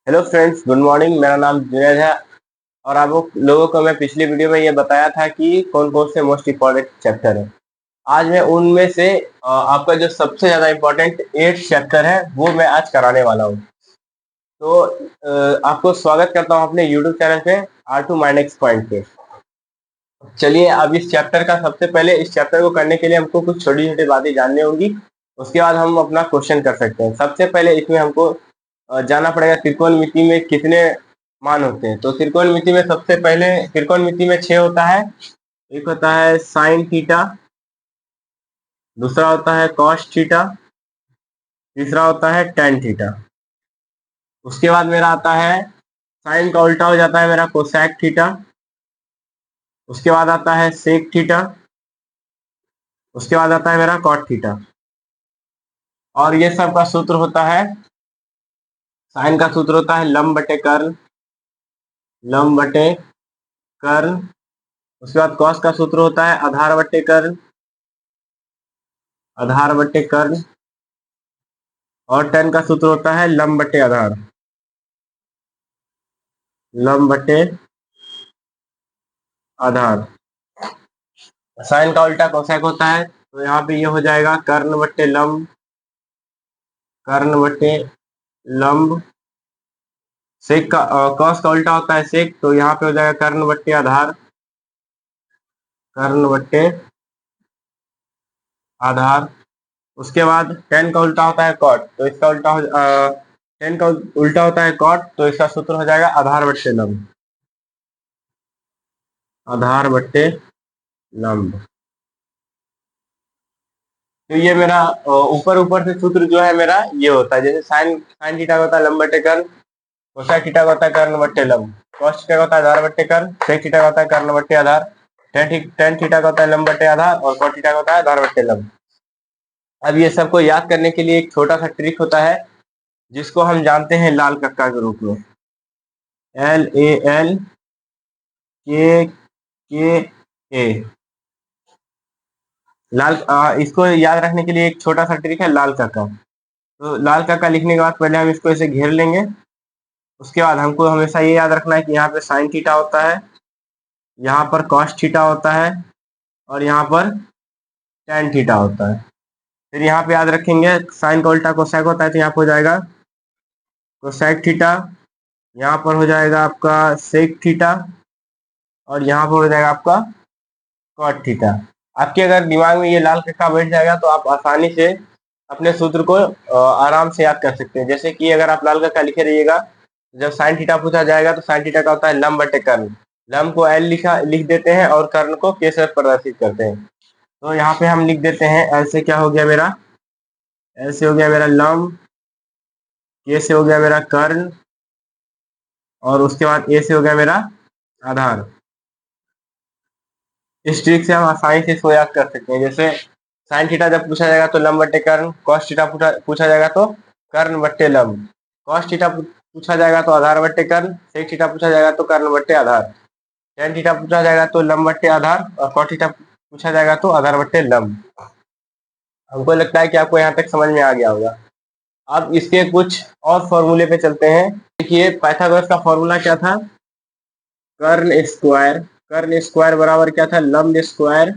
Hello friends, good morning. मेरा नाम जुनैद है और आप लोगों को मैं पिछली वीडियो में ये बताया था कि कौन कौन से मोस्ट इम्पोर्टेंट चैप्टर है। आज मैं उनमें से आपका जो सबसे ज़्यादा इम्पोर्टेंट 8 चैप्टर है वो मैं आज कराने वाला हूँ। तो आपको स्वागत करता हूँ अपने यूट्यूब चैनल पे R2 माइंड एक्स पॉइंट पे। चलिए, अब इस चैप्टर का सबसे पहले इस चैप्टर को करने के लिए हमको कुछ छोटी छोटी बातें जाननी होंगी। उसके बाद हम अपना क्वेश्चन कर सकते हैं। सबसे पहले इसमें हमको जानना पड़ेगा त्रिकोणमिति में कितने मान होते हैं। तो त्रिकोणमिति में सबसे पहले त्रिकोणमिति में 6 होता है। एक होता है साइन थीटा, दूसरा होता है कॉस थीटा, तीसरा होता है टेन थीटा। उसके बाद मेरा आता है साइन का उल्टा हो जाता है मेरा कोसेक थीटा। उसके बाद आता है सेक थीटा। उसके बाद आता है मेरा कॉट थीटा। और ये सब का सूत्र होता है, साइन का सूत्र होता है लंब बटे कर्ल, लंब बटे कर्ल। उसके बाद कॉस का सूत्र होता है आधार बटे कर्ल, आधार बटे कर्ल। और टेन का सूत्र होता है लंब बटे आधार, लंब बटे आधार। साइन का उल्टा कोसेक होता है, तो यहाँ पे ये हो जाएगा कर्ण बटे लंब, कर्ण बटे लंब। सेक का कॉस का उल्टा होता है सेक, तो यहाँ पे हो जाएगा कर्ण बटे आधार, कर्ण बटे आधार। उसके बाद टेन का उल्टा होता है कॉट, तो इसका उल्टा टेन का उल्टा होता है कॉट, तो इसका सूत्र हो जाएगा आधार बट्टे लंब, आधार बट्टे लंब। तो ये मेरा ऊपर ऊपर से सूत्र जो है मेरा ये होता है। जैसे साइन साइन थीटा का होता है लंब बट्टे कर्ण, कोसाइन थीटा का होता है कर्ण बट्टे लंब, कॉस थीटा का होता है आधार बट्टे कर्ण, सेक थीटा का होता है कर्ण बट्टे आधार, टेन थीटा का होता है लंब बट्टे आधार और कॉट थीटा का होता है आधार बट्टे लंब। अब ये सबको याद करने के लिए एक छोटा सा ट्रिक होता है जिसको हम जानते हैं लाल कक्का के रूप में, LAL के ए। लाल इसको याद रखने के लिए एक छोटा सा ट्रिक है लाल काका। तो लाल काका लिखने के बाद पहले हम इसको ऐसे घेर लेंगे। उसके बाद हमको हमेशा ये याद रखना है कि यहाँ पे साइन थीटा होता है, यहाँ पर कॉस थीटा होता है और यहाँ पर टेन थीटा होता है। फिर यहाँ पे याद रखेंगे साइन का उल्टा कोसेक होता है, तो यहाँ पे हो जाएगा कोसेक थीटा, यहाँ पर हो जाएगा आपका सेक थीटा और यहाँ पर हो जाएगा आपका कॉट थीटा। आपके अगर दिमाग में ये लाल कक्का बैठ जाएगा तो आप आसानी से अपने सूत्र को आराम से याद कर सकते हैं। जैसे कि अगर आप लाल कक्का लिखे रहिएगा, जब साइन थीटा पूछा जाएगा तो साइन थीटा का होता है लंब बटे कर्ण, लंब को एल लिख देते हैं और कर्ण को के से प्रदर्शित करते हैं। तो यहाँ पे हम लिख देते हैं एल से क्या हो गया मेरा, एल से हो गया मेरा लंब, के से हो गया मेरा कर्ण और उसके बाद ए से हो गया मेरा आधार। इस ट्रिक से हम आसानी से इसको याद कर सकते हैं। जैसे साइन थीटा जब पूछा जाएगा तो लंब बट्टे कर्ण, कॉस थीटा पूछा जाएगा तो कर्ण बट्टे लंब, कॉस थीटा पूछा जाएगा तो आधार बट्टे कर्ण, सेक थीटा पूछा जाएगा तो कर्ण बट्टे आधार, टेन थीटा पूछा जाएगा तो लंब बट्टे आधार और कॉस थीटा पूछा जाएगा तो आधार बट्टे लंब। हमको लगता है कि आपको यहाँ तक समझ में आ गया होगा। अब इसके कुछ और फॉर्मूले पे चलते हैं। देखिए पाइथागोरस का फॉर्मूला क्या था, कर्ण स्क्वायर, कर्ण स्क्वायर बराबर क्या था, लंब स्क्वायर,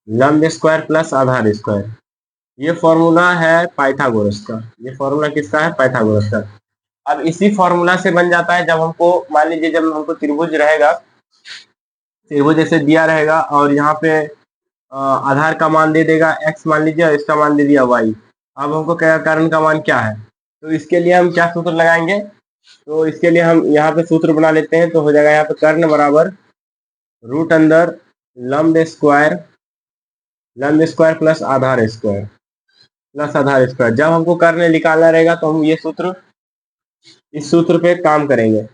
लंब स्क्वायर प्लस आधार स्क्वायर। ये फॉर्मूला है पाइथागोरस का, ये फॉर्मूला किसका है, पाइथागोरस का। अब इसी फॉर्मूला से बन जाता है जब हमको मान लीजिए जब हमको त्रिभुज रहेगा, त्रिभुज जैसे दिया रहेगा और यहाँ पे आधार का मान दे देगा x मान लीजिए और इसका मान दे दिया y। अब हमको कहेगा कर्ण का मान क्या है, तो इसके लिए हम क्या सूत्र लगाएंगे, तो इसके लिए हम यहाँ पे सूत्र बना लेते हैं। तो हो जाएगा यहाँ पे कर्ण बराबर रूट अंदर लंब स्क्वायर, लंब स्क्वायर प्लस आधार स्क्वायर, प्लस आधार स्क्वायर। जब हमको कर्ण निकालना रहेगा तो हम ये सूत्र, इस सूत्र पे काम करेंगे।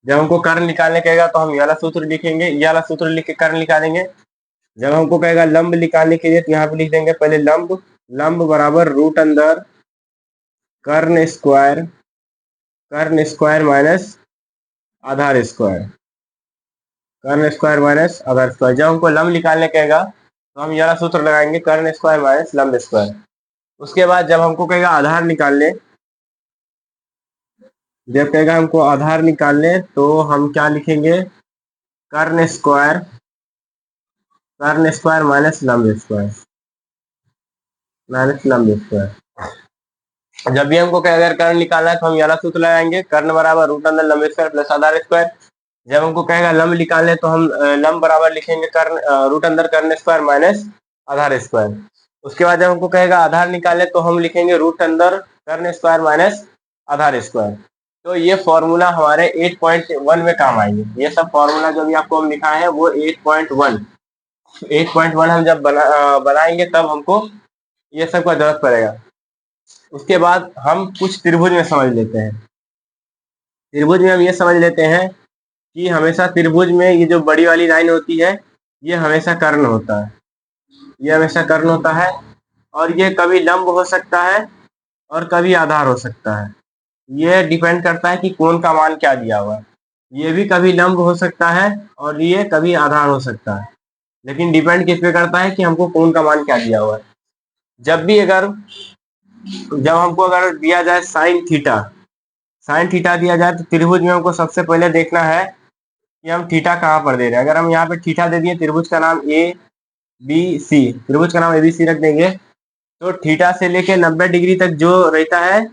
जब हमको कर्ण निकालने कहेगा तो हम ये वाला सूत्र लिखेंगे, ये वाला सूत्र लिख के कर्ण निकालेंगे। जब हमको कहेगा लंब निकालने के लिए तो यहाँ पे लिख देंगे पहले लंब, लंब बराबर रूट अंदर कर्ण स्क्वायर, कर्ण स्क्वायर माइनस आधार स्क्वायर, कर्ण स्क्वायर माइनस आधार स्क्वायर। जब हमको लंब निकालने कहेगा तो हम ये वाला सूत्र लगाएंगे कर्ण स्क्वायर माइनस लंब स्क्वायर। उसके बाद जब हमको कहेगा आधार निकालने, जब कहेगा हमको आधार निकालने तो हम क्या लिखेंगे, कर्ण स्क्वायर माइनस लंब स्क्वायर, जब भी हमको अगर कर्ण निकालना है तो हम ये वाला सूत्र लगाएंगे, कर्ण बराबर रूट अंदर लंब स्क्वायर प्लस आधार स्क्वायर। जब हमको कहेगा लंब निकालने तो हम लंब बराबर लिखेंगे कर्ण रूट अंदर कर्ण स्क्वायर माइनस आधार स्क्वायर। उसके बाद जब हमको कहेगा आधार निकालने तो हम लिखेंगे रूट अंदर कर्ण स्क्वायर माइनस आधार स्क्वायर। तो ये फॉर्मूला हमारे 8.1 में काम आएंगे। ये सब फॉर्मूला जो भी आपको हम लिखा है वो 8.1 हम जब बनाएंगे तब हमको ये सब का जरूरत पड़ेगा। उसके बाद हम कुछ त्रिभुज में समझ लेते हैं। त्रिभुज में हम ये समझ लेते हैं कि हमेशा त्रिभुज में ये जो बड़ी वाली लाइन होती है ये हमेशा कर्ण होता है, ये हमेशा कर्ण होता है, और ये कभी लंब हो सकता है और कभी आधार हो सकता है। ये डिपेंड करता है कि कोण का मान क्या दिया हुआ है। ये भी कभी लंब हो सकता है और ये कभी आधार हो सकता है, लेकिन डिपेंड किस पे करता है कि हमको कोण का मान क्या दिया हुआ है। जब हमको अगर दिया जाए साइन थीटा दिया जाए तो त्रिभुज में हमको सबसे पहले देखना है कि हम थीटा कहाँ पर दे रहे हैं। अगर हम यहाँ पे थीटा दे दिए, त्रिभुज का नाम ABC रख देंगे, तो थीटा से लेके 90 डिग्री तक जो रहता है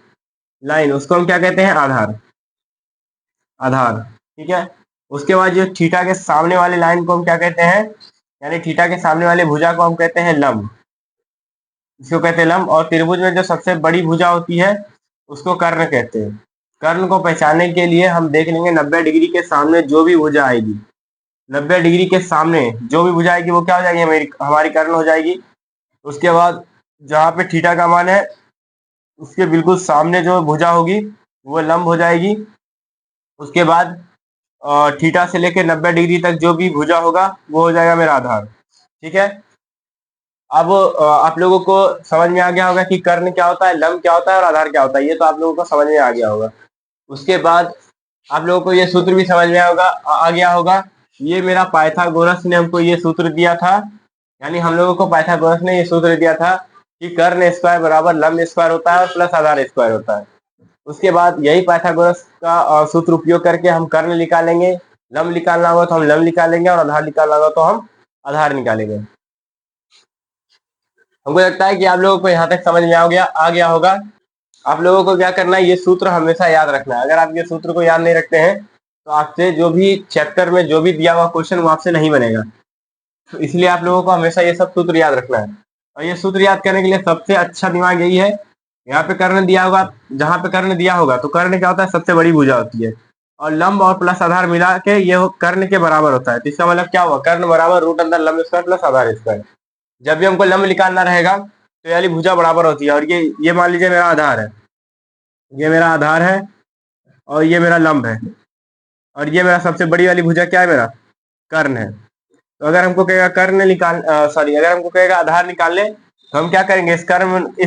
लाइन उसको हम क्या कहते हैं, आधार। ठीक है। उसके बाद जो थीटा के सामने वाले लाइन को हम क्या कहते हैं, यानी थीटा के सामने वाले भुजा को हम कहते हैं लंब, इसको कहते हैं लंब। और त्रिभुज में जो सबसे बड़ी भुजा होती है उसको कर्ण कहते हैं। कर्ण को पहचानने के लिए हम देख लेंगे 90 डिग्री के सामने जो भी भुजा आएगी, 90 डिग्री के सामने जो भी भुजा आएगी वो क्या हो जाएगी, हमारी कर्ण हो जाएगी। उसके बाद जहाँ पे थीटा का मान है उसके बिल्कुल सामने जो भुजा होगी वो लंब हो जाएगी। उसके बाद थीटा से लेकर 90 डिग्री तक जो भी भुजा होगा वो हो जाएगा मेरा आधार। ठीक है। अब आप लोगों को समझ में आ गया होगा कि कर्ण क्या होता है, लंब क्या होता है और आधार क्या होता है। ये तो आप लोगों को समझ में आ गया होगा। उसके बाद आप लोगों को ये सूत्र भी समझ में आ गया होगा। ये मेरा पाइथागोरस ने हमको ये सूत्र दिया था, यानी हम लोगों को पाइथागोरस ने ये सूत्र दिया था कि कर्ण स्क्वायर बराबर लंब स्क्वायर होता है और प्लस आधार स्क्वायर होता है। उसके बाद यही पाइथागोरस का सूत्र उपयोग करके हम कर्ण निकालेंगे, लंब निकालना होगा तो हम लंब निकालेंगे और आधार निकालना होगा तो हम आधार निकालेंगे। हमको लगता है कि आप लोगों को यहाँ तक समझ में आ गया होगा। आप लोगों को क्या करना है, ये सूत्र हमेशा याद रखना है। अगर आप ये सूत्र को याद नहीं रखते हैं तो आपसे जो भी चैप्टर में जो भी दिया हुआ क्वेश्चन वो आपसे नहीं बनेगा। तो इसलिए आप लोगों को हमेशा ये सब सूत्र याद रखना है। और ये सूत्र याद करने के लिए सबसे अच्छा दिमाग यही है, यहाँ पे कर्ण दिया होगा, जहाँ पे कर्ण दिया होगा तो कर्ण क्या होता है, सबसे बड़ी भुजा होती है, और लंब और प्लस आधार मिला के ये कर्ण के बराबर होता है। तो इसका मतलब क्या हुआ, कर्ण बराबर रूट अंदर लंब स्क्वायर प्लस आधार स्क्वायर। जब भी हमको लंब निकालना रहेगा तो ये वाली भुजा बराबर होती है। और ये मान लीजिए मेरा आधार है, ये मेरा आधार है और ये मेरा लंब है, और ये मेरा सबसे बड़ी वाली भुजा क्या है, मेरा कर्ण है। तो अगर हमको कहेगा अगर हमको कहेगा आधार निकाल ले तो हम क्या करेंगे, इस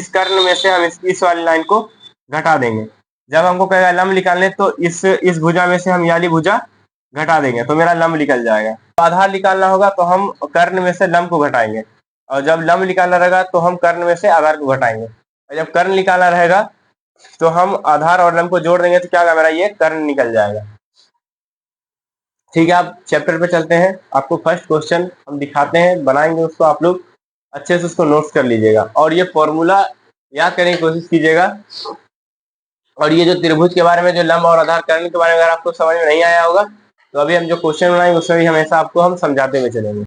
कर्ण में से हम इस वाली लाइन को घटा देंगे। जब हमको कहेगा लंब निकालने तो इस भुजा में से हम ये वाली भुजा घटा देंगे तो मेरा लंब निकल जाएगा। तो आधार निकालना होगा तो हम कर्ण में से लंब को घटाएंगे, और जब लंब निकालना रहेगा तो हम कर्ण में से आधार को घटाएंगे। और जब कर्ण निकालना रहेगा तो हम आधार और लंब को जोड़ देंगे तो क्या होगा, मेरा ये कर्ण निकल जाएगा। ठीक है, आप चैप्टर पे चलते हैं। आपको फर्स्ट क्वेश्चन हम दिखाते हैं, बनाएंगे उसको, आप लोग अच्छे से उसको नोट्स कर लीजिएगा और ये फॉर्मूला याद करने की कोशिश कीजिएगा। और ये जो त्रिभुज के बारे में, जो लंब और आधार कर्ण के बारे में अगर आपको समझ में नहीं आया होगा तो अभी हम जो क्वेश्चन बनाएंगे उसमें भी हमेशा आपको हम समझाते हुए चलेंगे।